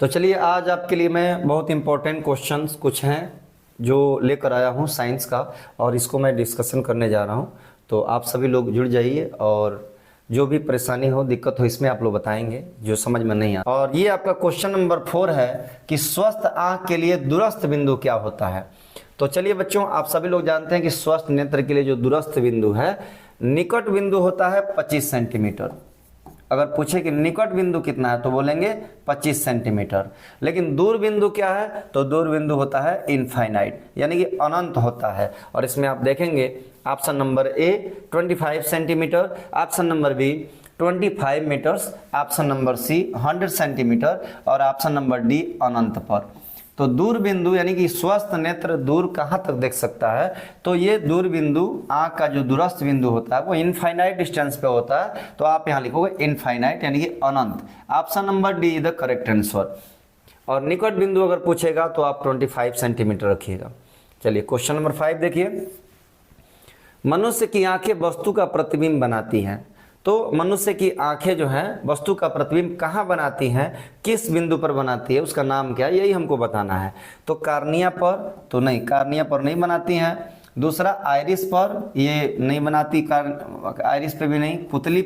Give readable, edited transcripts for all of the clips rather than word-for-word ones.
तो चलिए आज आपके लिए मैं बहुत इंपॉर्टेंट क्वेश्चंस कुछ हैं जो लेकर आया हूं साइंस का, और इसको मैं डिस्कशन करने जा रहा हूं। तो आप सभी लोग जुड़ जाइए और जो भी परेशानी हो, दिक्कत हो, इसमें आप लोग बताएंगे जो समझ में नहीं आ। और ये आपका क्वेश्चन नंबर 4 है कि स्वस्थ आंख के लिए दूरस्थ बिंदु क्या होता है। तो चलिए बच्चों, आप सभी लोग जानते हैं कि स्वस्थ नेत्र के लिए जो दूरस्थ बिंदु है, निकट बिंदु होता है 25 सेंटीमीटर। अगर पूछे कि निकट बिंदु कितना है तो बोलेंगे 25 सेंटीमीटर। लेकिन दूर बिंदु क्या है, तो दूर बिंदु होता है इनफाइनाइट, यानी कि अनंत होता है। और इसमें आप देखेंगे option number A 25 centimetre, option number B 25 metres, option number C 100 centimetre और ऑप्शन नंबर डी अनंत पर। तो दूर बिंदु यानी कि स्वस्थ नेत्र दूर कहां तक देख सकता है, तो ये दूर बिंदु आंख का जो दूरस्थ बिंदु होता है वो इनफाइनाइट डिस्टेंस पे होता है। तो आप यहां लिखोगे इनफाइनाइट यानी कि अनंत। Option number D is the correct answer. और निकट बिंदु अगर पूछेगा तो आप 25 सेंटीमीटर रखिएगा। चलिए क्वेश्चन नंबर 5 देखिए। मनुष्य की आंखें वस्तु का प्रतिबिंब बनाती हैं। तो मनुष्य की आंखें जो हैं वस्तु का प्रतिबिंब कहाँ बनाती हैं, किस बिंदु पर बनाती है, उसका नाम क्या है, यही हमको बताना है। तो कार्निया पर तो नहीं, कार्निया पर नहीं बनाती हैं। दूसरा आइरिस पर, ये नहीं बनाती, आइरिस पे भी नहीं। पुतली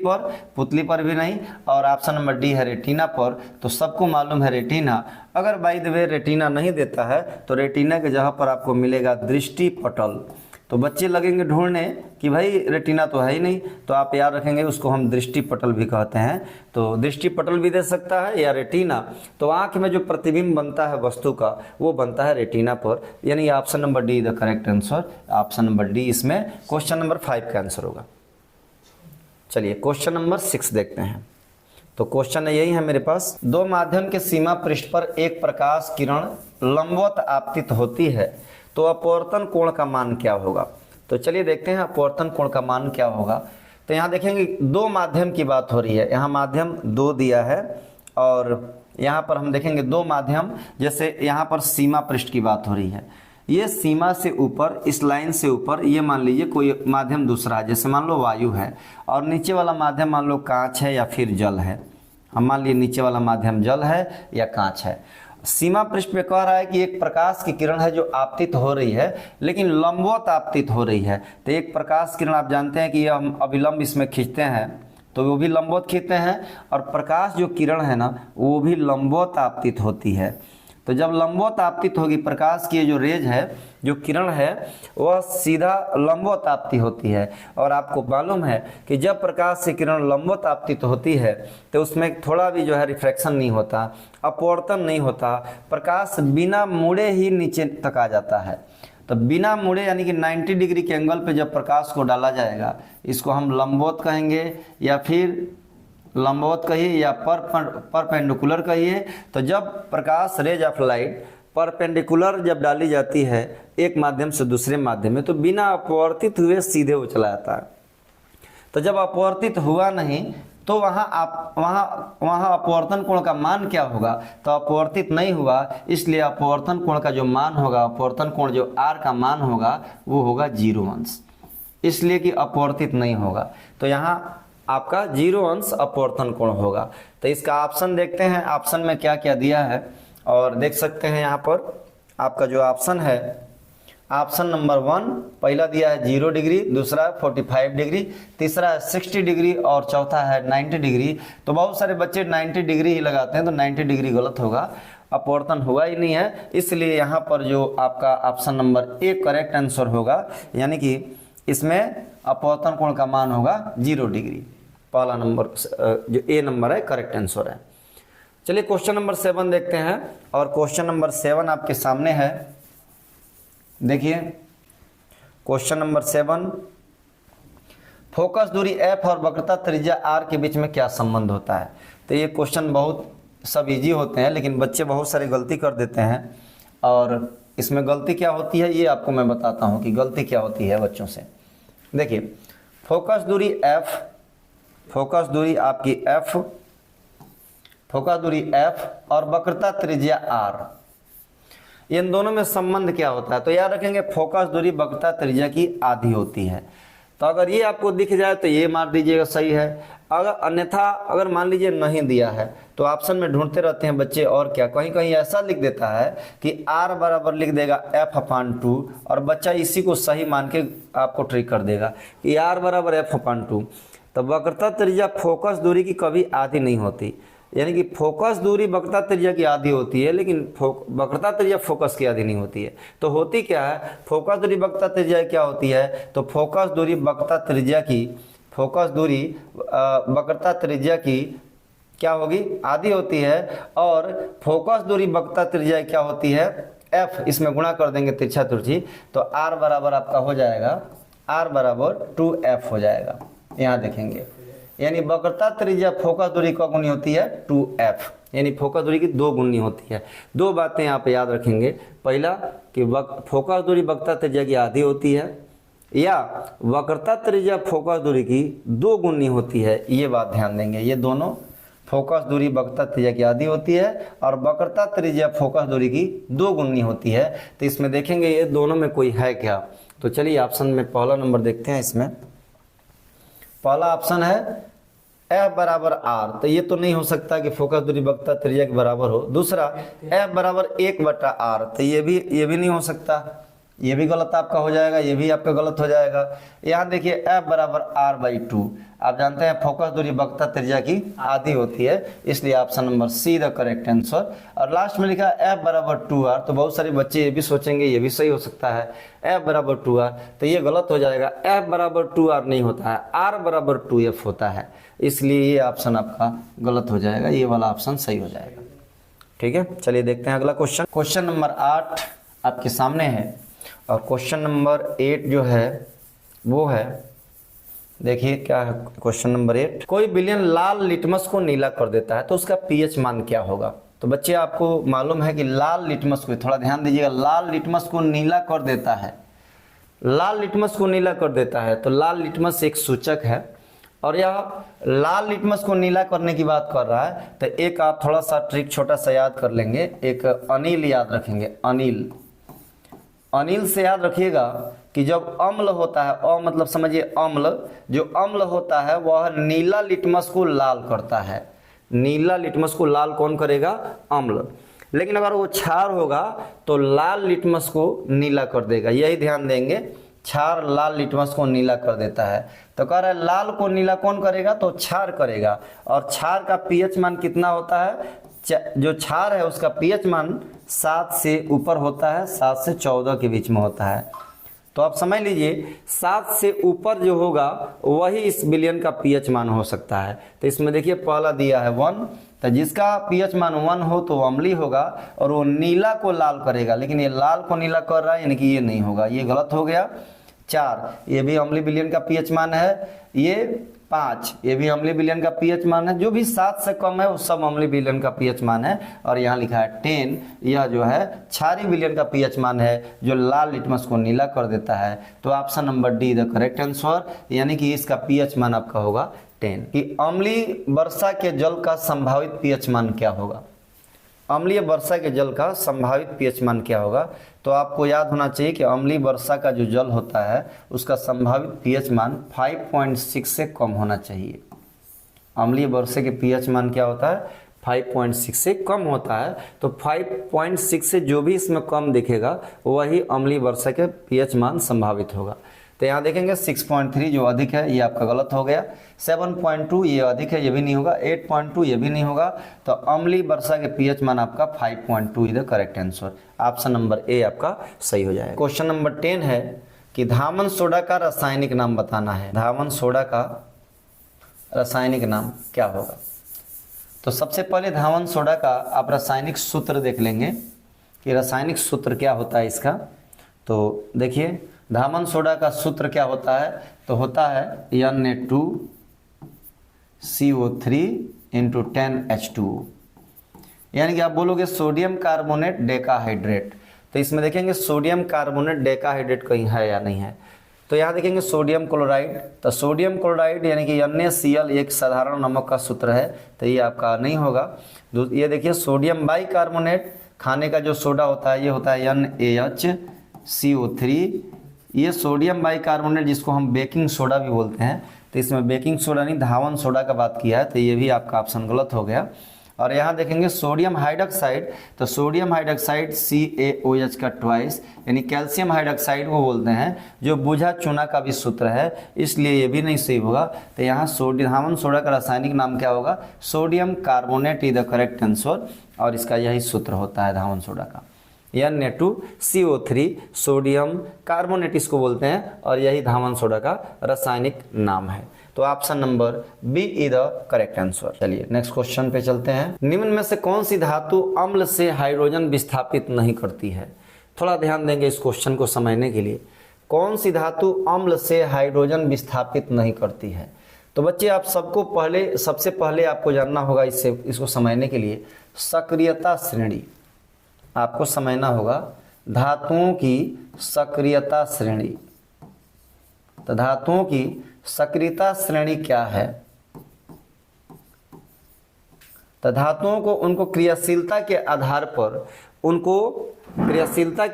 पर भी नहीं। और ऑप्शन नंबर डी है रेटिना पर। तो सबको मालूम है रेटिना। अगर बाय द वे रेटिना नहीं देता है तो रेटिना के जगह पर आपको मिलेगा दृष्टि पटल। तो बच्चे लगेंगे ढूंढने कि भाई रेटिना तो है ही नहीं, तो आप याद रखेंगे उसको हम दृष्टि पटल भी कहते हैं। तो दृष्टि पटल भी दे सकता है या रेटिना। तो आंख में जो प्रतिबिंब बनता है वस्तु का वो बनता है रेटिना पर, यानी option number D the correct answer. Option number D इसमें क्वेश्चन नंबर 5 का आंसर होगा। चलिए क्वेश्चन नंबर 6 देखते हैं। तो क्वेश्चन यही है मेरे पास। दो माध्यम के सीमा पृष्ठ पर एक प्रकाश किरण लंबवत आपतित होती है, तो अपवर्तन कोण का मान क्या होगा। तो चलिए देखते हैं अपवर्तन कोण का मान क्या होगा। तो यहाँ देखेंगे दो माध्यम की बात हो रही है, यहाँ माध्यम 2 दिया है और यहाँ पर हम देखेंगे दो माध्यम, जैसे यहाँ पर सीमा पृष्ठ की बात हो रही है। ये सीमा से ऊपर, इस लाइन से ऊपर, ये मान लीजिए कोई माध्यम दूसरा है, जैसे मान लो वायु है, और नीचे वाला माध्यम मान लो कांच है या फिर जल है। हम मान लीजिए नीचे वाला माध्यम जल है या कांच है। सीमा पृष्ठ पे कह रहा है कि एक प्रकाश की किरण है जो आपतित हो रही है, लेकिन लंबवत आपतित हो रही है। तो एक प्रकाश किरण आप जानते हैं कि हम अभिलंब इसमें खींचते हैं तो वो भी लंबवत खींचते हैं, और प्रकाश जो किरण है ना वो भी लंबवत आपतित होती है। तो जब लंबवत आपतित होगी, प्रकाश की जो रेज है, जो किरण है, वह सीधा लंबवत आपतित होती है। और आपको मालूम है कि जब प्रकाश से किरण लंबवत आपतित होती है तो उसमें थोड़ा भी जो है रिफ्रैक्शन नहीं होता, अपवर्तन नहीं होता, प्रकाश बिना मुड़े ही नीचे तक आ जाता है। तो बिना मुड़े यानी कि 90 डिग्री के एंगल पे जब प्रकाश को डाला जाएगा, इसको हम लंबवत कहेंगे या फिर लंबवत कहिए या परपेंडिकुलर कहिए। तो जब प्रकाश रेज ऑफ लाइट परपेंडिकुलर जब डाली जाती है एक माध्यम से दूसरे माध्यम में, तो बिना अपवर्तित हुए सीधे वो चला जाता है। तो जब अपवर्तित हुआ नहीं तो वहाँ अपवर्तन कोण का मान क्या होगा, तो अपवर्तित नहीं हुआ, इसलिए अपवर्तन कोण का जो मान होगा, अपवर्तन कोण जो आर का मान होगा वो होगा 0 अंश, इसलिए कि अपवर्तित नहीं होगा। तो यहाँ आपका 0 अंश अपवर्तन कोण होगा। तो इसका ऑप्शन देखते हैं, ऑप्शन में क्या क्या दिया है, और देख सकते हैं यहाँ पर आपका जो ऑप्शन है, ऑप्शन नंबर 1 पहला दिया है 0 डिग्री, दूसरा है 45 डिग्री, तीसरा है 60 डिग्री और चौथा है 90 डिग्री। तो बहुत सारे बच्चे 90 डिग्री ही लगाते हैं, तो 90 डिग्री गलत होगा, अपवर्तन हुआ ही नहीं है। इसलिए यहाँ पर जो आपका option number A correct answer होगा, यानी कि इसमें अपवर्तन कोण का मान होगा 0 डिग्री। पहला नंबर जो ए नंबर है करेक्ट आंसर है। चलिए क्वेश्चन नंबर 7 देखते हैं, और क्वेश्चन नंबर 7 आपके सामने है। देखिए क्वेश्चन नंबर 7, फोकस दूरी f और वक्रता त्रिज्या r के बीच में क्या संबंध होता है। तो ये क्वेश्चन बहुत सब इजी होते हैं, लेकिन बच्चे बहुत सारी गलती कर देते हैं, और इसमें गलती क्या होती है ये आपको मैं बताता हूँ कि गलती क्या होती है बच्चों से। देखिए फोकस दूरी f, फोकस दूरी आपकी f, फोकस दूरी f और वक्रता त्रिज्या r, इन दोनों में संबंध क्या होता है। तो याद रखेंगे फोकस दूरी वक्रता त्रिज्या की आधी होती है। तो तो अगर ये आपको दिख जाए तो ये मार दीजिएगा सही है। अगर अन्यथा अगर मान लीजिए नहीं दिया है तो ऑप्शन में ढूंढते रहते हैं बच्चे, और क्या कहीं कहीं ऐसा लिख देता है कि r बराबर लिख देगा f/2 और बच्चा इसी को सही मान के आपको ट्रिक कर देगा कि r बराबर f/2। तो वक्रता त्रिज्या फोकस दूरी की कभी आधी नहीं होती, यानी कि फोकस दूरी वक्रता त्रिज्या की आधी होती है, लेकिन वक्रता त्रिज्या फोकस की आधी नहीं होती है। तो होती क्या है, फोकस दूरी वक्रता त्रिज्या क्या होती है, तो फोकस दूरी वक्रता त्रिज्या की, फोकस दूरी वक्रता त्रिज्या की क्या होगी, आधी होती है, और फोकस दूरी वक्रता त्रिज्या क्या होती है, f, इसमें गुणा कर देंगे तिरछा तिरछी, तो r बराबर आपका हो जाएगा, r बराबर 2f हो जाएगा। यहाँ देखेंगे, यानी वक्रता त्रिज्या फोकस दूरी का गुनी होती है 2f, यानी फोकस दूरी की 2 गुनी होती है। 2 बातें आप याद रखेंगे, पहला कि फोकस दूरी वक्रता त्रिज्या की आधी होती है, या वक्रता त्रिज्या फोकस दूरी की 2 गुनी होती है, ये बात ध्यान देंगे। ये दोनों, फोकस दूरी वक्रता त्रिज्या की आधी होती है और वक्रता त्रिज्या फोकस दूरी की 2 गुनी होती है। तो इसमें देखेंगे ये दोनों में कोई है क्या। तो चलिए ऑप्शन में पहला नंबर देखते हैं। इसमें पहला ऑप्शन है f बराबर r, तो ये तो नहीं हो सकता कि फोकस दूरी वक्रता त्रिज्या के बराबर हो। दूसरा f बराबर 1/r, तो ये भी नहीं हो सकता, ये भी गलत आपका हो जाएगा, ये भी आपका गलत हो जाएगा। यहाँ देखिए f बराबर r/2, आप जानते हैं फोकस दूरी वक्रता त्रिज्या की आधी होती है, इसलिए option number see the correct answer. और लास्ट में लिखा f बराबर 2r, तो बहुत सारे बच्चे ये भी सोचेंगे ये भी सही हो सकता है, f बराबर 2r, तो ये गलत हो जाएगा। f बराबर 2r नहीं होता है, r बराबर 2f होता है, इसलिए ये ऑप्शन आपका गलत हो जाएगा, ये वाला ऑप्शन सही हो जाएगा। ठीक है, चलिए देखते हैं अगला क्वेश्चन। क्वेश्चन नंबर 8 आपके सामने है, और क्वेश्चन नंबर 8 जो है वो है, देखिए क्या है क्वेश्चन नंबर 8। कोई विलयन लाल लिटमस को नीला कर देता है तो उसका पीएच मान क्या होगा। तो बच्चे आपको मालूम है कि लाल लिटमस को, थोड़ा ध्यान दीजिएगा, लाल लिटमस को नीला कर देता है, लाल लिटमस को नीला कर देता है, तो लाल लिटमस एक सूचक है, और यह लाल लिटमस को नीला करने की बात कर रहा है। तो एक आप थोड़ा सा ट्रिक छोटा सा याद कर लेंगे, एक अनिल याद रखेंगे, अनिल से याद रखिएगा कि जब अम्ल होता है, मतलब समझिए अम्ल, जो अम्ल होता है वह नीला लिटमस को लाल करता है। नीला लिटमस को लाल कौन करेगा, अम्ल। लेकिन अगर वो क्षार होगा तो लाल लिटमस को नीला कर देगा, यही ध्यान देंगे, क्षार लाल लिटमस को नीला कर देता है। तो कह रहा है लाल को नीला कौन करेगा, तो क्षार करेगा, और क्षार का पीएच मान कितना होता है, जो क्षार है उसका पीएच मान 7 से ऊपर होता है, 7 से 14 के बीच में होता है। तो आप समझ लीजिए 7 से ऊपर जो होगा वही इस विलयन का पीएच मान हो सकता है। तो इसमें देखिए पहला दिया है 1, तो जिसका पीएच मान 1 हो तो अम्लीय होगा और वो नीला को लाल करेगा, लेकिन ये लाल को नीला कर रहा है, यानी कि ये नहीं होगा, ये गलत हो गया। 4, ये भी अम्लीय विलयन का पीएच मान है। ये 5, ये भी अम्लीय विलयन का पीएच मान है। जो भी 7 से कम है वो सब अम्लीय विलयन का पीएच मान है। और यहाँ लिखा है 10, यह जो है क्षारीय विलयन का पीएच मान है, जो लाल लिटमस को नीला कर देता है। तो option number D the correct answer, यानी कि इसका पीएच मान आपका होगा 10। कि अम्लीय वर्षा के जल का संभावित पीएच मान क्या होगा, अम्लीय वर्षा के जल का संभावित पीएच मान क्या होगा। तो आपको याद होना चाहिए कि अम्लीय वर्षा का जो जल होता है उसका संभावित पीएच मान 5.6 से कम होना चाहिए। अम्लीय वर्षा के पीएच मान क्या होता है, 5.6 से कम होता है। तो 5.6 से जो भी इसमें कम दिखेगा वही अम्लीय वर्षा के पीएच मान संभावित होगा। तो यहाँ देखेंगे 6.3 जो अधिक है ये आपका गलत हो गया, 7.2 ये अधिक है, ये भी नहीं होगा, 8.2 ये भी नहीं होगा। तो अम्लीय वर्षा के पीएच मान आपका 5.2 is the correct answer, option number ए आपका सही हो जाएगा। क्वेश्चन नंबर 10 है कि धामन सोडा का रासायनिक नाम बताना है। धामन सोडा का रासायनिक नाम क्या होगा। तो सबसे पहले धामन सोडा का आप रासायनिक सूत्र देख लेंगे कि रासायनिक सूत्र क्या होता है इसका। तो देखिए धामन सोडा का सूत्र क्या होता है, तो होता है Na2CO3 × 10H2O, यानी कि आप बोलोगे सोडियम कार्बोनेट डेकाहाइड्रेट। तो इसमें देखेंगे सोडियम कार्बोनेट डेकाहाइड्रेट कहीं है या नहीं है। तो यहाँ देखेंगे सोडियम क्लोराइड, तो सोडियम क्लोराइड यानी कि NaCl एक साधारण नमक का सूत्र है, तो ये आपका नहीं होगा। ये देखिए सोडियम बाइकार्बोनेट, खाने का जो सोडा होता है ये होता है NaHCO3, ये सोडियम बाइकार्बोनेट जिसको हम बेकिंग सोडा भी बोलते हैं, तो इसमें बेकिंग सोडा नहीं धावन सोडा का बात किया है, तो ये भी आपका ऑप्शन गलत हो गया। और यहाँ देखेंगे सोडियम हाइड्रोक्साइड, तो सोडियम हाइड्रोक्साइड CaOH का ट्वाइस, यानी कैल्शियम हाइड्रोक्साइड को बोलते हैं, जो बुझा चूना का भी सूत्र है, इसलिए ये भी नहीं सही होगा। तो यहाँ धावन सोडा का रासायनिक नाम क्या होगा, sodium carbonate is the correct answer, और इसका यही सूत्र होता है धावन सोडा का, Na2CO3 सोडियम कार्बोनेट इसको बोलते हैं, और यही धावन सोडा का रासायनिक नाम है। तो option number B is the correct answer. चलिए नेक्स्ट क्वेश्चन पे चलते हैं। निम्न में से कौन सी धातु अम्ल से हाइड्रोजन विस्थापित नहीं करती है? थोड़ा ध्यान देंगे इस क्वेश्चन को समझने के लिए। कौन सी धातु अम्ल से हाइड्रोजन विस्थापित नहीं करती है? तो बच्चे आप सबको सबसे पहले आपको जानना होगा इसको समझने के लिए सक्रियता श्रेणी आपको समझना होगा, धातुओं की सक्रियता श्रेणी। तो धातुओं की सक्रियता श्रेणी क्या है? तो धातुओं को उनको क्रियाशीलता के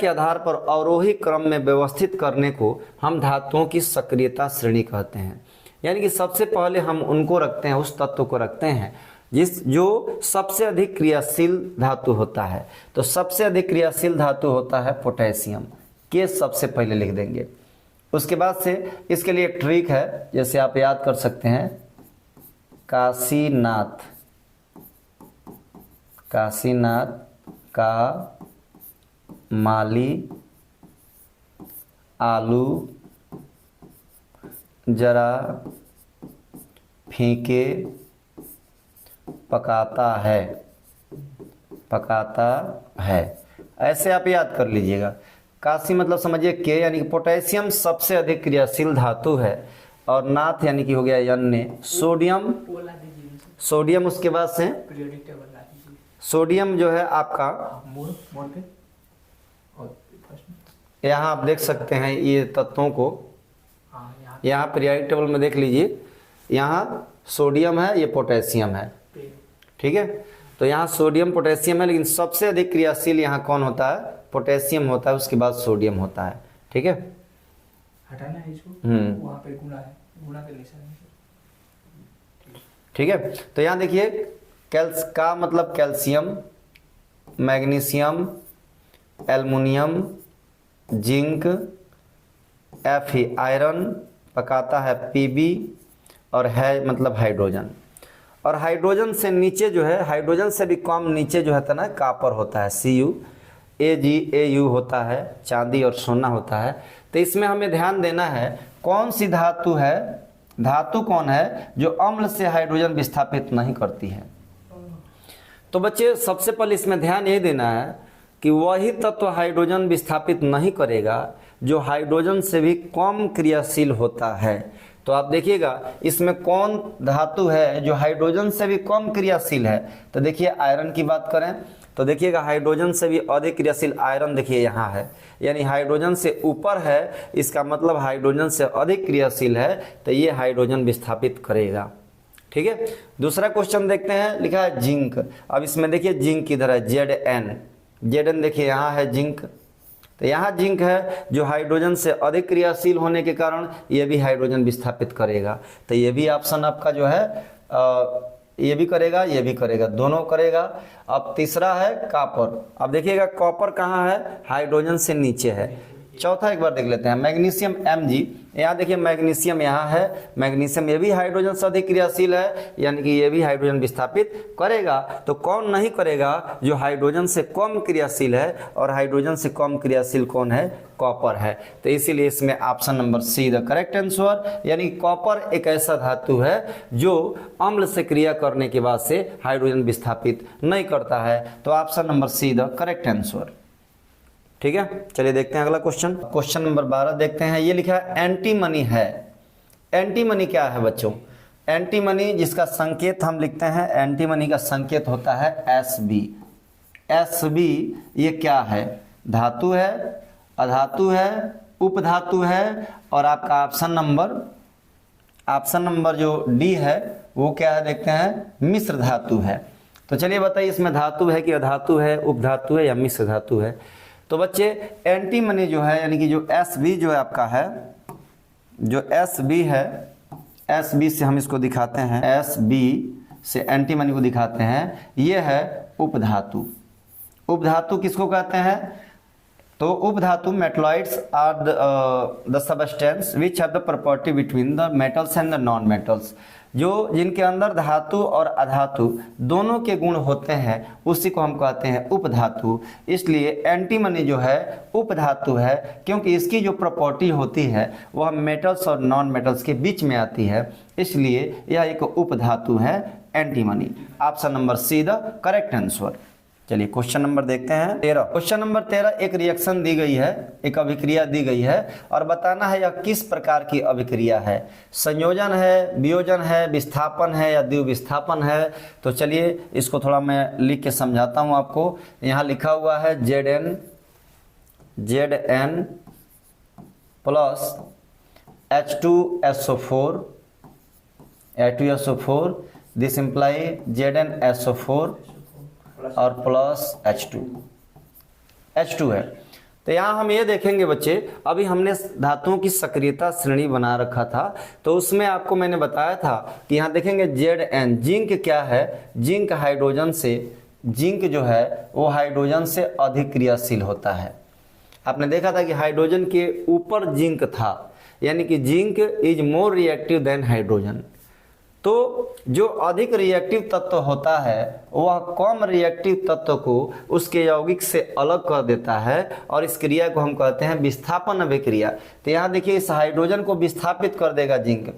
आधार पर अवरोही क्रम में व्यवस्थित करने को हम धातुओं की सक्रियता श्रेणी कहते हैं। यानी कि सबसे पहले हम उनको रखते हैं, उस तत्व को रखते हैं जो सबसे अधिक क्रियाशील धातु होता है। तो सबसे अधिक क्रियाशील धातु होता है पोटेशियम, के सबसे पहले लिख देंगे। उसके बाद से इसके लिए एक ट्रिक है, जैसे आप याद कर सकते हैं, काशीनाथ का माली आलू जरा फीके पकाता है, ऐसे आप याद कर लीजिएगा। काशी मतलब समझिए के, यानी कि पोटेशियम सबसे अधिक क्रियाशील धातु है, और नाथ यानी कि हो गया अन्य सोडियम उसके बाद से सोडियम जो है आपका यहाँ आप देख सकते हैं ये तत्वों को, यहाँ पीरियोडिक टेबल में देख लीजिए, यहाँ सोडियम है, ये पोटेशियम है, ठीक है। तो यहाँ सोडियम पोटेशियम है, लेकिन सबसे अधिक क्रियाशील यहाँ कौन होता है? पोटेशियम होता है, उसके बाद सोडियम होता है, ठीक है। हटाना है इसको, वहाँ पे गुणा है, गुणा के निशान, ठीक है। तो यहाँ देखिए का मतलब calcium, magnesium, aluminium, zinc, Fe iron, पकाता है Pb, और है मतलब हाइड्रोजन। और हाइड्रोजन से नीचे जो है, हाइड्रोजन से भी कम नीचे जो है ना कॉपर होता है, Cu, Ag, Au होता है, चांदी और सोना होता है। तो इसमें हमें ध्यान देना है कौन सी धातु है, धातु कौन है जो अम्ल से हाइड्रोजन विस्थापित नहीं करती है। तो बच्चे सबसे पहले इसमें ध्यान ये देना है कि वही तत्व हाइड्रोजन विस्थापित नहीं करेगा जो हाइड्रोजन से भी कम क्रियाशील होता है। तो आप देखिएगा इसमें कौन धातु है जो हाइड्रोजन से भी कम क्रियाशील है। तो देखिए आयरन की बात करें तो देखिएगा हाइड्रोजन से भी अधिक क्रियाशील आयरन देखिए यहाँ है, यानी हाइड्रोजन से ऊपर है, इसका मतलब हाइड्रोजन से अधिक क्रियाशील है, तो ये हाइड्रोजन विस्थापित करेगा, ठीक है। दूसरा क्वेश्चन देखते हैं, लिखा है जिंक। अब इसमें देखिए जिंक किधर है, Zn देखिए यहाँ है जिंक। तो यहाँ जिंक है जो हाइड्रोजन से अधिक क्रियाशील होने के कारण ये भी हाइड्रोजन विस्थापित करेगा। तो ये भी ऑप्शन आपका जो है ये भी करेगा, ये भी करेगा, दोनों करेगा। अब तीसरा है कॉपर। अब देखिएगा कॉपर कहाँ है, हाइड्रोजन से नीचे है। चौथा एक बार देख लेते हैं, मैग्नीशियम Mg। यहाँ देखिए मैग्नीशियम यहाँ है, मैग्नीशियम ये भी हाइड्रोजन से अधिक क्रियाशील है, यानी कि ये भी हाइड्रोजन विस्थापित करेगा। तो कौन नहीं करेगा, जो हाइड्रोजन से कम क्रियाशील है, और हाइड्रोजन से कम क्रियाशील कौन है, कॉपर है। तो इसीलिए इसमें option number see the correct answer, यानी कॉपर एक ऐसा धातु है जो अम्ल से क्रिया करने के बाद से हाइड्रोजन विस्थापित नहीं करता है। तो option number see the correct answer, ठीक है। चलिए देखते हैं अगला क्वेश्चन, क्वेश्चन नंबर 12 देखते हैं। ये लिखा है एंटीमनी है। एंटीमनी क्या है बच्चों, एंटीमनी जिसका संकेत हम लिखते हैं, एंटीमनी का संकेत होता है Sb। Sb ये क्या है, धातु है, अधातु है, उपधातु है, और आपका ऑप्शन नंबर जो डी है वो क्या है, देखते हैं मिश्र धातु है। तो चलिए बताइए इसमें धातु है कि अधातु है, उपधातु है या मिश्र धातु है। तो बच्चे एंटीमनी जो है यानी कि जो एस बी जो है आपका है, जो एस बी है, एस बी से हम इसको दिखाते हैं, एस बी से एंटीमनी को दिखाते हैं, ये है उपधातु। उपधातु किसको कहते हैं? तो उपधातु metalloids are the substance which have the property between the metals and the non metals, जो जिनके अंदर धातु और अधातु दोनों के गुण होते हैं, उसी को हम कहते हैं उपधातु। इसलिए एंटीमनी जो है उपधातु है, क्योंकि इसकी जो प्रॉपर्टी होती है वह मेटल्स और नॉन मेटल्स के बीच में आती है, इसलिए यह एक उपधातु है antimony. Option number see the correct answer. चलिए क्वेश्चन नंबर देखते हैं 13। क्वेश्चन नंबर 13, एक रिएक्शन दी गई है, एक अभिक्रिया दी गई है और बताना है यह किस प्रकार की अभिक्रिया है। संयोजन है, वियोजन है, विस्थापन है या द्विविस्थापन है। तो चलिए इसको थोड़ा मैं लिख के समझाता हूं आपको। यहाँ लिखा हुआ है Zn plus H2SO4 this imply ZnSO4 और प्लस H2 है। तो यहाँ हम ये देखेंगे बच्चे, अभी हमने धातुओं की सक्रियता श्रेणी बना रखा था, तो उसमें आपको मैंने बताया था कि यहाँ देखेंगे Zn, जिंक क्या है? जिंक हाइड्रोजन से, जिंक जो है वो हाइड्रोजन से अधिक क्रियाशील होता है। आपने देखा था कि हाइड्रोजन के ऊपर जिंक था, यानी कि zinc is more reactive than hydrogen. तो जो अधिक रिएक्टिव तत्व होता है वह कम रिएक्टिव तत्व को उसके यौगिक से अलग कर देता है और इस क्रिया को हम कहते हैं विस्थापन अभिक्रिया। तो यहाँ देखिए इस हाइड्रोजन को विस्थापित कर देगा जिंक।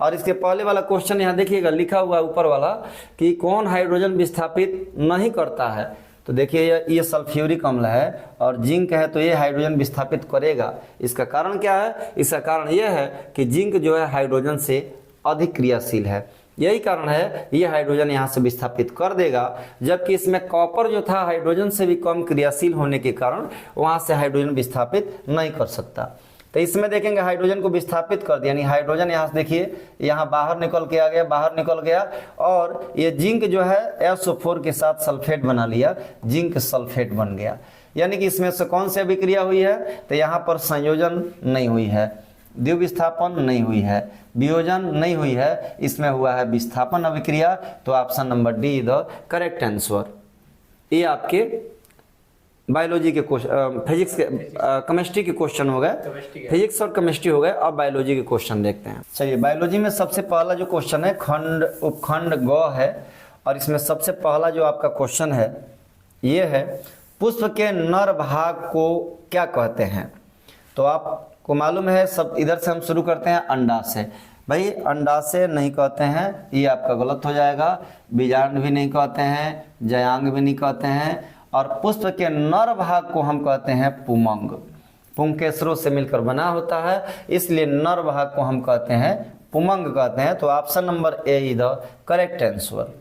और इसके पहले वाला क्वेश्चन यहाँ देखिएगा लिखा हुआ है ऊपर वाला कि कौन हाइड्रोजन विस्थापित नहीं करता है। तो देखिए ये सल्फ्यूरिक अम्ल है और जिंक है, तो ये हाइड्रोजन विस्थापित करेगा। इसका कारण क्या है? इसका कारण यह है कि जिंक जो है हाइड्रोजन से अधिक क्रियाशील है, यही कारण है ये हाइड्रोजन यहाँ से विस्थापित कर देगा। जबकि इसमें कॉपर जो था हाइड्रोजन से भी कम क्रियाशील होने के कारण वहाँ से हाइड्रोजन विस्थापित नहीं कर सकता। तो इसमें देखेंगे हाइड्रोजन को विस्थापित कर दिया, यानी हाइड्रोजन यहाँ से देखिए यहाँ बाहर निकल के आ गया, बाहर निकल गया और ये जिंक जो है SO4 के साथ सल्फेट बना लिया, जिंक सल्फेट बन गया। यानी कि इसमें से कौन सी अभिक्रिया हुई है? तो यहाँ पर संयोजन नहीं हुई है, द्विविस्थापन नहीं हुई है, वियोजन नहीं हुई है, इसमें हुआ है विस्थापन अभिक्रिया। तो option number D the correct answer. ये आपके बायोलॉजी के क्वेश्चन, फिजिक्स के केमिस्ट्री के क्वेश्चन हो गए, फिजिक्स और केमिस्ट्री हो गए। अब बायोलॉजी के क्वेश्चन देखते हैं। चलिए बायोलॉजी में सबसे पहला जो क्वेश्चन है खंड उपखंड ग है और इसमें सबसे पहला जो आपका क्वेश्चन है ये है पुष्प के नर भाग को क्या कहते हैं? तो आपको मालूम है, सब इधर से हम शुरू करते हैं अंडा से। भाई अंडाशय नहीं कहते हैं, ये आपका गलत हो जाएगा। बीजांड भी नहीं कहते हैं, जयांग भी नहीं कहते हैं और पुष्प के नर भाग को हम कहते हैं पुमंग। पुंकेसरों से मिलकर बना होता है, इसलिए नर भाग को हम कहते हैं पुमंग कहते हैं। तो option number A is the correct answer.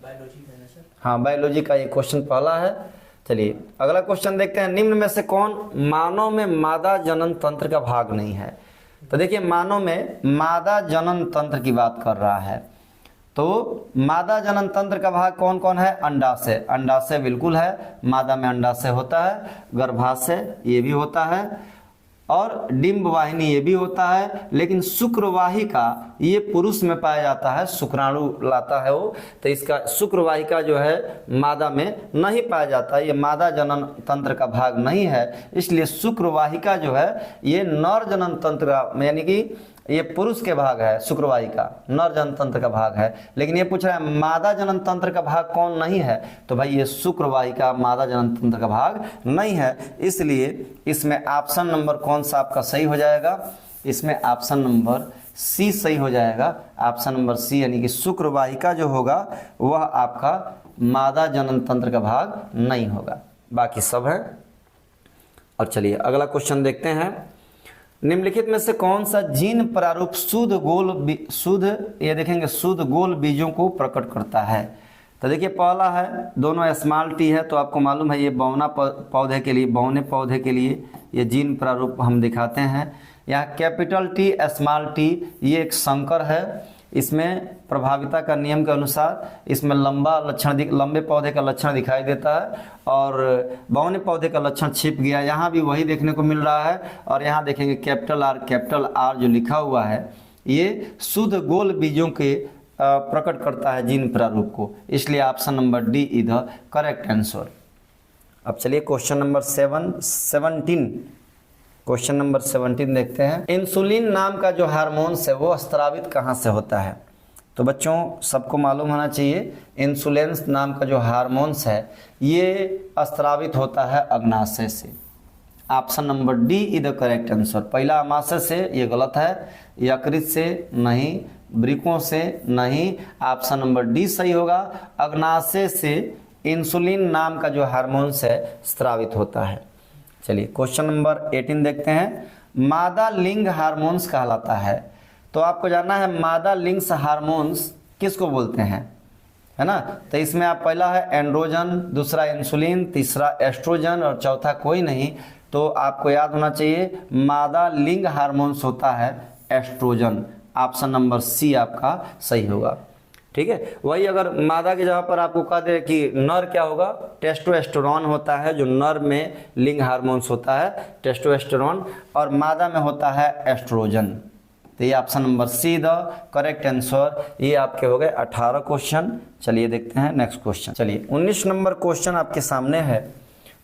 हाँ बायोलॉजी का ये क्वेश्चन पहला है। चलिए अगला क्वेश्चन देखते हैं। निम्न में से कौन मानव में मादा जनन तंत्र का भाग नहीं है? तो देखिए मानव में मादा जनन तंत्र की बात कर रहा है, तो मादा जनन तंत्र का भाग कौन कौन है? अंडाशय, अंडाशय बिल्कुल है, मादा में अंडाशय होता है, गर्भाशय ये भी होता है और डिंब वाहिनी ये भी होता है। लेकिन शुक्रवाहिका ये पुरुष में पाया जाता है, शुक्राणु लाता है वो, तो इसका शुक्रवाहिका जो है मादा में नहीं पाया जाता, ये मादा जनन तंत्र का भाग नहीं है। इसलिए शुक्रवाहिका जो है ये नर जनन तंत्र का, यानी कि ये पुरुष के भाग है, शुक्रवाहिका नर जनन तंत्र का भाग है। लेकिन ये पूछ रहा है मादा जनन तंत्र का भाग कौन नहीं है? तो भाई ये शुक्रवाहिका मादा जनन तंत्र का भाग नहीं है। इसलिए इसमें ऑप्शन नंबर कौन सा आपका सही हो जाएगा? इसमें ऑप्शन नंबर सी सही हो जाएगा। ऑप्शन नंबर सी यानी कि शुक्रवाहिका जो होगा वह आपका मादा जनन तंत्र का भाग नहीं होगा, बाकी सब है। और चलिए अगला क्वेश्चन देखते हैं। निम्नलिखित में से कौन सा जीन प्रारूप ये देखेंगे शुद्ध गोल बीजों को प्रकट करता है? तो देखिए पहला है, दोनों स्मॉल टी है, तो आपको मालूम है ये बौना पौधे के लिए, बौने पौधे के लिए ये जीन प्रारूप हम दिखाते हैं। यहाँ कैपिटल टी स्मॉल टी ये एक संकर है, इसमें प्रभाविता का नियम के अनुसार इसमें लंबे पौधे का लक्षण दिखाई देता है और बौने पौधे का लक्षण छिप गया, यहाँ भी वही देखने को मिल रहा है। और यहाँ देखेंगे कैपिटल आर जो लिखा हुआ है ये शुद्ध गोल बीजों के प्रकट करता है जीन प्रारूप को, इसलिए option number D is the correct answer. अब चलिए क्वेश्चन नंबर 17 क्वेश्चन नंबर 17 देखते हैं। इंसुलिन नाम का जो हार्मोन्स है वो स्रावित कहाँ से होता है? तो बच्चों सबको मालूम होना चाहिए इंसुलिन नाम का जो हार्मोन्स है ये स्रावित होता है अग्नाशय से। Option number D is the correct answer. पहला अमाशय से ये गलत है, यकृत से नहीं, वृकों से नहीं, ऑप्शन नंबर डी सही होगा। अग्नाशय से इंसुलिन नाम का जो हार्मोन्स है स्रावित होता है। चलिए क्वेश्चन नंबर 18 देखते हैं। मादा लिंग हार्मोन्स कहलाता है, तो आपको जानना है मादा लिंग हार्मोन्स किसको बोलते हैं, है ना। तो इसमें आप पहला है एंड्रोजन, दूसरा इंसुलिन, तीसरा एस्ट्रोजन और चौथा कोई नहीं। तो आपको याद होना चाहिए मादा लिंग हार्मोन्स होता है एस्ट्रोजन। ऑप्शन नंबर सी आपका सही होगा। ठीक है, वही अगर मादा की जगह पर आपको कह दे कि नर क्या होगा, टेस्टोस्टेरोन होता है जो नर में लिंग हार्मोन्स होता है टेस्टोस्टेरोन, और मादा में होता है एस्ट्रोजन। तो ये option number see the correct answer. ये आपके हो गए 18 क्वेश्चन। चलिए देखते हैं नेक्स्ट क्वेश्चन। चलिए 19 नंबर क्वेश्चन आपके सामने है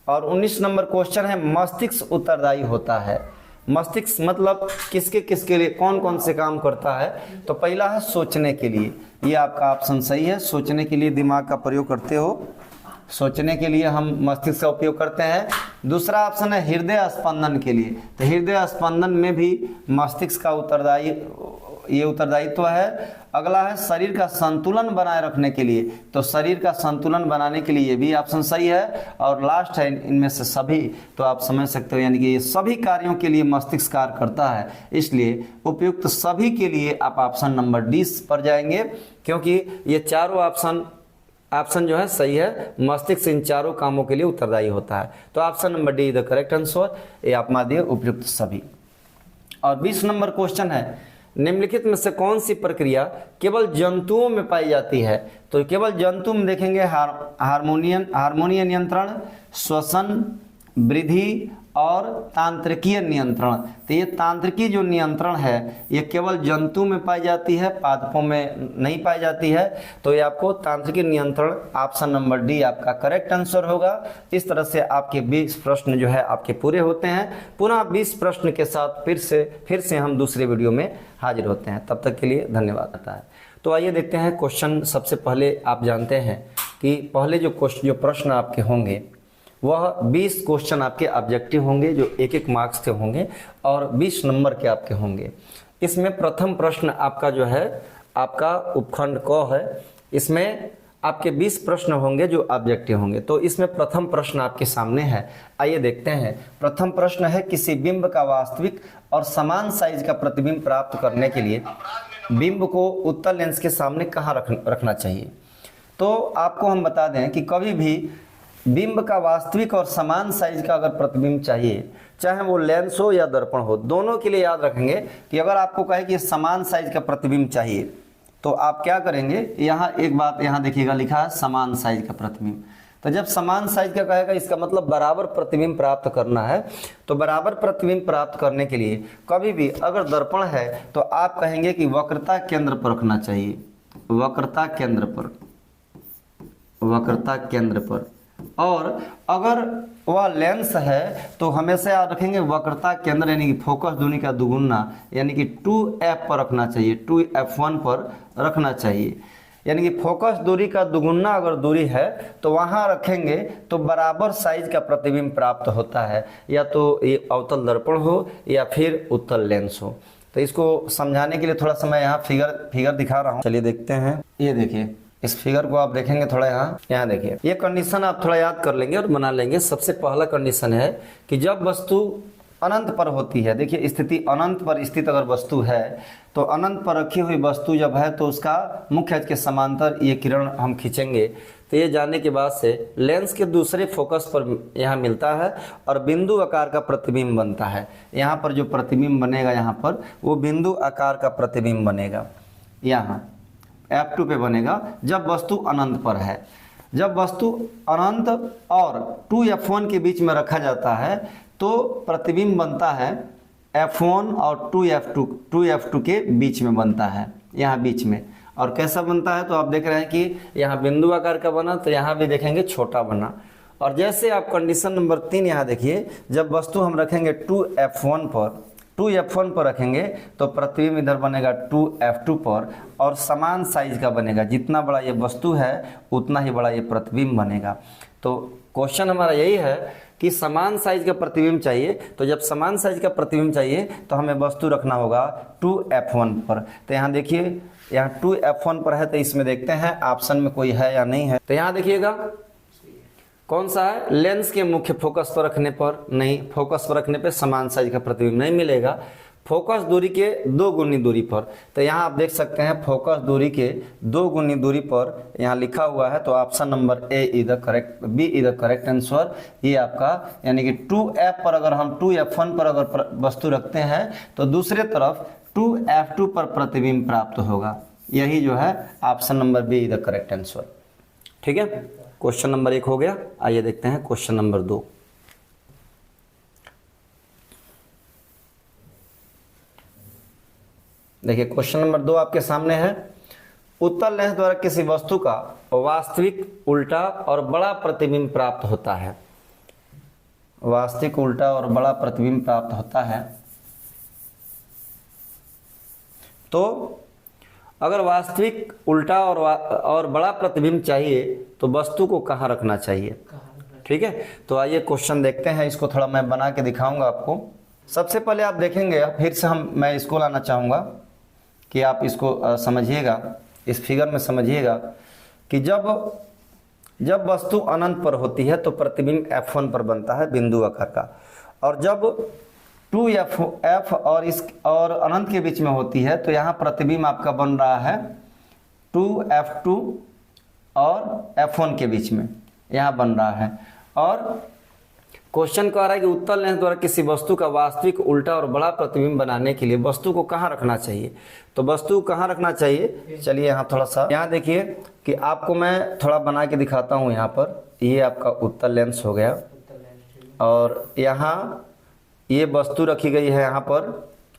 और 19 नंबर क्वेश्चन है मस्तिष्क उत्तरदायी होता है। मस्तिष्क मतलब किसके लिए कौन कौन से काम करता है? तो पहला है सोचने के लिए, ये आपका ऑप्शन सही है। सोचने के लिए दिमाग का प्रयोग करते हो, सोचने के लिए हम मस्तिष्क का उपयोग करते हैं। दूसरा ऑप्शन है हृदय स्पंदन के लिए, तो हृदय स्पंदन में भी मस्तिष्क का उत्तरदायित्व है। अगला है शरीर का संतुलन बनाए रखने के लिए, तो शरीर का संतुलन बनाने के लिए ये भी ऑप्शन सही है। और लास्ट है इनमें से सभी, तो आप समझ सकते हो यानी कि ये सभी कार्यों के लिए मस्तिष्क कार्य करता है, इसलिए उपयुक्त सभी के लिए आप ऑप्शन नंबर डी पर जाएंगे, क्योंकि ये चारों ऑप्शन जो है सही है। मस्तिष्क इन चारों कामों के लिए उत्तरदायी होता है, तो option number D the correct answer. ये आप मान दिए उपयुक्त सभी। और 20 नंबर क्वेश्चन है निम्नलिखित में से कौन सी प्रक्रिया केवल जंतुओं में पाई जाती है? तो केवल जंतु में देखेंगे हार्मोनियन नियंत्रण, श्वसन, वृद्धि और तांत्रिकीय नियंत्रण। तो ये तांत्रिकी जो नियंत्रण है ये केवल जंतु में पाई जाती है, पादपों में नहीं पाई जाती है। तो ये आपको तांत्रिकी नियंत्रण ऑप्शन नंबर डी आपका करेक्ट आंसर होगा। इस तरह से आपके 20 प्रश्न जो है आपके पूरे होते हैं। पुनः 20 प्रश्न के साथ फिर से हम दूसरे वीडियो में हाजिर होते हैं। तब तक के लिए धन्यवाद आता है। तो आइए देखते हैं क्वेश्चन। सबसे पहले आप जानते हैं कि पहले जो प्रश्न आपके होंगे वह 20 क्वेश्चन आपके ऑब्जेक्टिव होंगे जो एक मार्क्स के होंगे और 20 नंबर के आपके होंगे। इसमें प्रथम प्रश्न आपका जो है आपका उपखंड क है, इसमें आपके 20 प्रश्न होंगे जो ऑब्जेक्टिव होंगे। तो इसमें प्रथम प्रश्न आपके सामने है, आइए देखते हैं। प्रथम प्रश्न है किसी बिंब का वास्तविक और समान साइज का प्रतिबिंब प्राप्त करने के लिए बिंब को उत्तल लेंस के सामने कहाँ रखना चाहिए? तो आपको हम बता दें कि कभी भी बिंब का वास्तविक और समान साइज का अगर प्रतिबिंब चाहिए, चाहे वो लेंस हो या दर्पण हो, दोनों के लिए याद रखेंगे कि अगर आपको कहे कि समान साइज का प्रतिबिंब चाहिए तो आप क्या करेंगे, यहाँ एक बात यहाँ देखिएगा लिखा है समान साइज का प्रतिबिंब। तो जब समान साइज का कहेगा इसका मतलब बराबर प्रतिबिंब प्राप्त करना है। तो बराबर प्रतिबिंब प्राप्त करने के लिए कभी भी अगर दर्पण है तो आप कहेंगे कि वक्रता केंद्र पर रखना चाहिए, वक्रता केंद्र पर। और अगर वह लेंस है तो हमेशा याद रखेंगे वक्रता केंद्र यानी कि फोकस दूरी का दुगुना यानी कि 2f पर रखना चाहिए, 2f1 पर रखना चाहिए। यानी कि फोकस दूरी का दुगुना अगर दूरी है तो वहां रखेंगे तो बराबर साइज का प्रतिबिंब प्राप्त होता है, या तो ये अवतल दर्पण हो या फिर उत्तल लेंस हो। तो इसको समझाने के लिए थोड़ा सा मैं यहाँ फिगर दिखा रहा हूँ। चलिए देखते हैं। ये देखिए इस फिगर को आप देखेंगे थोड़ा, यहाँ देखिए ये कंडीशन आप थोड़ा याद कर लेंगे और बना लेंगे। सबसे पहला कंडीशन है कि जब वस्तु अनंत पर होती है, देखिए स्थिति अनंत पर स्थित अगर वस्तु है तो अनंत पर रखी हुई वस्तु जब है तो उसका मुख्य अक्ष के समांतर ये किरण हम खींचेंगे। तो ये जानने के बाद से लेंस के दूसरे फोकस पर यहाँ मिलता है और बिंदु आकार का प्रतिबिंब बनता है। यहाँ पर जो प्रतिबिंब बनेगा यहाँ पर वो बिंदु आकार का प्रतिबिंब बनेगा। यहाँ F2 पे बनेगा जब वस्तु अनंत पर है। जब वस्तु अनंत और 2F1 के बीच में रखा जाता है तो प्रतिबिंब बनता है F1 और 2F2 के बीच में बनता है, यहाँ बीच में। और कैसा बनता है तो आप देख रहे हैं कि यहाँ बिंदु आकार का बना, तो यहाँ भी देखेंगे छोटा बना। और जैसे आप कंडीशन नंबर 3 यहाँ देखिए, जब वस्तु हम रखेंगे 2F1 पर रखेंगे तो प्रतिबिंब इधर बनेगा 2F2 पर और समान साइज का बनेगा। जितना बड़ा ये वस्तु है उतना ही बड़ा ये प्रतिबिंब बनेगा। तो क्वेश्चन हमारा यही है कि समान साइज का प्रतिबिंब चाहिए। तो जब समान साइज का प्रतिबिंब चाहिए तो हमें वस्तु रखना होगा 2F1 पर। तो यहाँ देखिए, यहाँ 2F1 पर है, तो इसमें देखते हैं ऑप्शन में कोई है या नहीं है। तो यहाँ देखिएगा कौन सा है, लेंस के मुख्य फोकस पर रखने पर नहीं, फोकस पर रखने पे समान साइज का प्रतिबिंब नहीं मिलेगा। फोकस दूरी के 2 गुनी दूरी पर, तो यहाँ आप देख सकते हैं फोकस दूरी के 2 गुनी दूरी पर यहाँ लिखा हुआ है। तो option number A is the correct, B is the correct answer. ये आपका यानी कि 2F पर अगर हम 2F1 पर अगर वस्तु रखते हैं तो दूसरे तरफ 2F2 पर प्रतिबिंब प्राप्त होगा। यही जो है option number B is the correct answer. ठीक है, क्वेश्चन नंबर 1 हो गया। आइए देखते हैं क्वेश्चन नंबर 2। देखिए क्वेश्चन नंबर 2 आपके सामने है। उत्तल लेंस द्वारा किसी वस्तु का वास्तविक उल्टा और बड़ा प्रतिबिंब प्राप्त होता है। वास्तविक उल्टा और बड़ा प्रतिबिंब प्राप्त होता है। तो अगर वास्तविक उल्टा और बड़ा प्रतिबिंब चाहिए तो वस्तु को कहाँ रखना चाहिए। ठीक है, तो आइए क्वेश्चन देखते हैं। इसको थोड़ा मैं बना के दिखाऊंगा आपको। सबसे पहले आप देखेंगे, फिर से मैं इसको लाना चाहूँगा कि आप इसको समझिएगा, इस फिगर में समझिएगा कि जब वस्तु अनंत पर होती है तो प्रतिबिंब F1 पर बनता है बिंदु आकार का, और जब 2F और अनंत के बीच में होती है तो यहाँ प्रतिबिंब आपका बन रहा है 2F2 और F1 के बीच में, यहाँ बन रहा है। और क्वेश्चन कह रहा है कि उत्तल लेंस द्वारा किसी वस्तु का वास्तविक उल्टा और बड़ा प्रतिबिंब बनाने के लिए वस्तु को कहाँ रखना चाहिए। तो वस्तु को कहाँ रखना चाहिए, चलिए यहाँ थोड़ा सा, यहाँ देखिए कि आपको मैं थोड़ा बना के दिखाता हूँ। यहाँ पर ये आपका उत्तल लेंस हो गया और यहाँ ये वस्तु रखी गई है यहाँ पर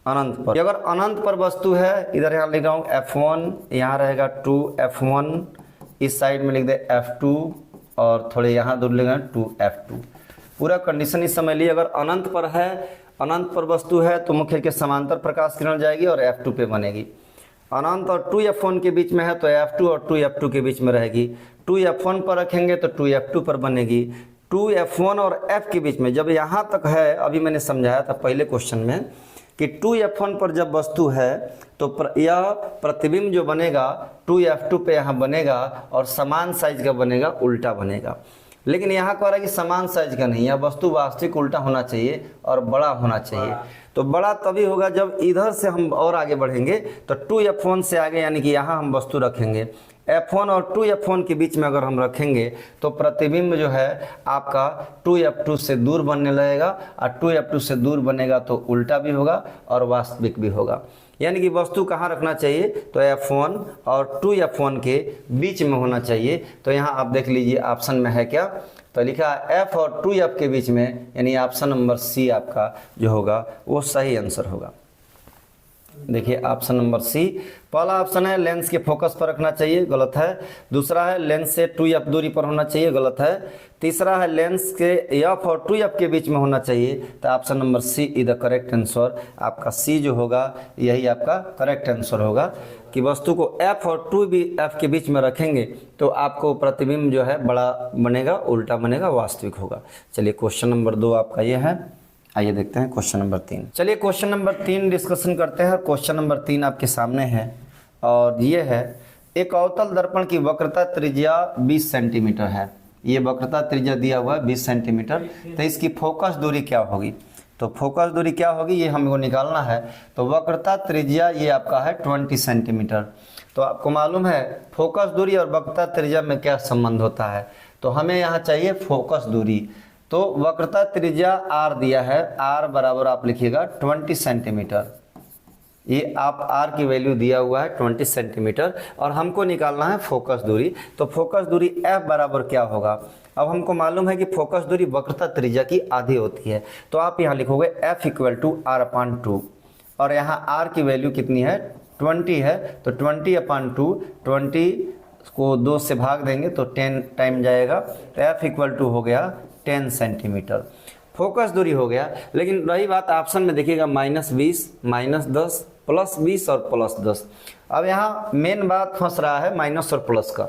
अनंत पर। अगर अनंत पर वस्तु है, इधर यहाँ लिख रहा हूँ F1, यहाँ रहेगा 2F1, इस साइड में लिख दे F2 और थोड़े यहाँ दूर लिख 2F2। पूरा कंडीशन इस समय लिए। अगर अनंत पर है, अनंत पर वस्तु है तो मुख्य के समांतर प्रकाश किरण जाएगी और F2 पे बनेगी। अनंत और 2F1 के बीच में है तो F2 और 2F2 के बीच में रहेगी। 2F1 पर रखेंगे तो 2F2 पर बनेगी। 2F1 और F के बीच में जब यहाँ तक है, अभी मैंने समझाया था पहले क्वेश्चन में कि 2F1 पर जब वस्तु है तो यह प्रतिबिंब जो बनेगा 2F2 पे यहाँ बनेगा और समान साइज का बनेगा, उल्टा बनेगा। लेकिन यहाँ कह रहा है कि समान साइज का नहीं, यह वस्तु वास्तविक उल्टा होना चाहिए और बड़ा होना चाहिए। तो बड़ा तभी होगा जब इधर से हम और आगे बढ़ेंगे तो 2F1 से आगे यानी कि यहाँ हम वस्तु रखेंगे। F1 और 2F1 के बीच में अगर हम रखेंगे तो प्रतिबिंब जो है आपका 2F2 से दूर बनने लगेगा, और 2F2 से दूर बनेगा तो उल्टा भी होगा और वास्तविक भी होगा। यानी कि वस्तु कहाँ रखना चाहिए तो F1 और 2F1 के बीच में होना चाहिए। तो यहाँ आप देख लीजिए ऑप्शन में है क्या, तो लिखा है F और 2F के बीच में, यानी ऑप्शन नंबर सी आपका जो होगा वो सही आंसर होगा। देखिए ऑप्शन नंबर सी, पहला ऑप्शन है लेंस के फोकस पर रखना चाहिए, गलत है। दूसरा है लेंस से 2F दूरी पर होना चाहिए, गलत है। तीसरा है लेंस के F और 2F के बीच में होना चाहिए, तो option number C is the correct answer. आपका सी जो होगा यही आपका करेक्ट आंसर होगा कि वस्तु को F और 2F के बीच में रखेंगे तो आपको प्रतिबिंब जो है बड़ा बनेगा, उल्टा बनेगा, वास्तविक होगा। चलिए क्वेश्चन नंबर 2 आपका ये है। आइए देखते हैं क्वेश्चन नंबर 3। चलिए क्वेश्चन नंबर 3 डिस्कशन करते हैं। क्वेश्चन नंबर 3 आपके सामने है और ये है, एक अवतल दर्पण की वक्रता त्रिज्या 20 सेंटीमीटर है। ये वक्रता त्रिज्या दिया हुआ है 20 सेंटीमीटर, तो इसकी फोकस दूरी क्या होगी। तो फोकस दूरी क्या होगी ये हमको निकालना है। तो वक्रता त्रिज्या ये आपका है 20 सेंटीमीटर। तो आपको मालूम है फोकस दूरी और वक्रता त्रिज्या में क्या संबंध होता है, तो हमें यहाँ चाहिए फोकस दूरी। तो वक्रता त्रिज्या r दिया है, r बराबर आप लिखिएगा 20 सेंटीमीटर। ये आप आर की वैल्यू दिया हुआ है 20 सेंटीमीटर और हमको निकालना है फोकस दूरी। तो फोकस दूरी एफ बराबर क्या होगा? अब हमको मालूम है कि फोकस दूरी वक्रता त्रिज्या की आधी होती है, तो आप यहाँ लिखोगे F equal to R upon 2 और यहाँ आर की वैल्यू कितनी है 20 है, तो 20 अपान 2, 20 को 2 से भाग देंगे तो 10 टाइम जाएगा, तो एफ इक्वल टू हो गया 10 सेंटीमीटर फोकस दूरी हो गया। लेकिन रही बात ऑप्शन में देखिएगा -20, -10, +20 और +10। अब यहाँ मेन बात फंस रहा है माइनस और प्लस का।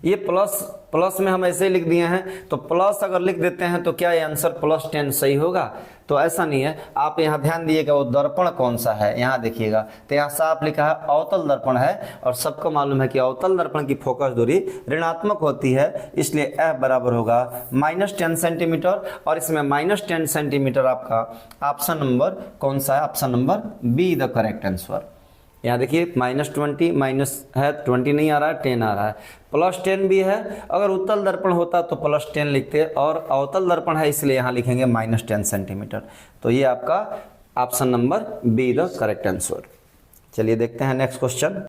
ये प्लस में हम ऐसे लिख दिए हैं, तो प्लस अगर लिख देते हैं तो क्या ये आंसर +10 सही होगा? तो ऐसा नहीं है। आप यहाँ ध्यान दिएगा वो दर्पण कौन सा है, यहाँ देखिएगा तो यहाँ साफ लिखा है अवतल दर्पण है और सबको मालूम है कि अवतल दर्पण की फोकस दूरी ऋणात्मक होती है, इसलिए एफ बराबर होगा -10 सेंटीमीटर और इसमें -10 सेंटीमीटर आपका ऑप्शन नंबर कौन सा है? Option number be the correct answer. यहाँ देखिए -20 माइनस है 20 नहीं आ रहा है 10 आ रहा है, +10 भी है। अगर उत्तल दर्पण होता तो +10 लिखते और अवतल दर्पण है इसलिए यहाँ लिखेंगे -10 सेंटीमीटर। तो ये आपका option number be the correct answer. चलिए देखते हैं नेक्स्ट क्वेश्चन।